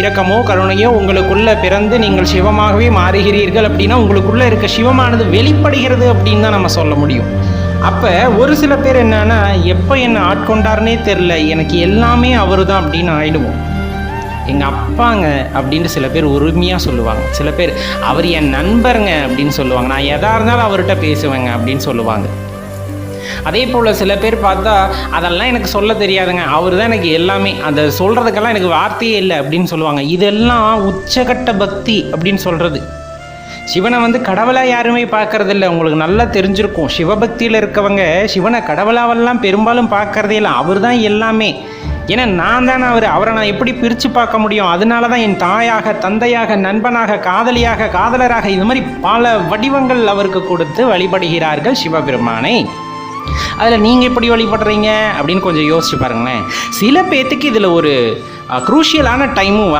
இரக்கமோ கருணையோ உங்களுக்குள்ள பிறந்து நீங்கள் சிவமாகவே மாறுகிறீர்கள் அப்படின்னா உங்களுக்குள்ள இருக்க சிவமானது வெளிப்படுகிறது அப்படின்னு தான் நம்ம சொல்ல முடியும். அப்போ ஒரு சில பேர் என்னன்னா, எப்போ என்னை ஆட்கொண்டார்னே தெரில, எனக்கு எல்லாமே அவர் தான் அப்படின்னு ஆயிடுவோம். எங்கள் அப்பாங்க அப்படின்ட்டு சில பேர் உரிமையாக சொல்லுவாங்க. சில பேர் அவர் என் நண்பருங்க அப்படின்னு சொல்லுவாங்க. நான் எதா இருந்தாலும் அவர்கிட்ட பேசுவேங்க அப்படின்னு சொல்லுவாங்க. அதே போல் சில பேர் பார்த்தா அதெல்லாம் எனக்கு சொல்ல தெரியாதுங்க, அவர் தான் எனக்கு எல்லாமே, அதை சொல்கிறதுக்கெல்லாம் எனக்கு வார்த்தையே இல்லை அப்படின்னு சொல்லுவாங்க. இதெல்லாம் உச்சகட்ட பக்தி அப்படின்னு சொல்கிறது. சிவனை கடவுளாக யாருமே பார்க்கறதில்ல. உங்களுக்கு நல்லா தெரிஞ்சிருக்கும், சிவபக்தியில் இருக்கவங்க சிவனை கடவுளாவெல்லாம் பெரும்பாலும் பார்க்கறதே இல்லை. அவர் தான் எல்லாமே. ஏன்னா நான் தானே அவரை நான் எப்படி பிரித்து பார்க்க முடியும்? அதனால தான் என் தாயாக, தந்தையாக, நண்பனாக, காதலியாக, காதலராக, இது மாதிரி பல வடிவங்கள் அவருக்கு கொடுத்து வழிபடுகிறார்கள் சிவபெருமானை. அதில் நீங்கள் எப்படி வழிபடுறீங்க அப்படின்னு கொஞ்சம் யோசிச்சு பாருங்களேன். சில பேர்த்துக்கு இதில் ஒரு குரூஷியலான டைமும்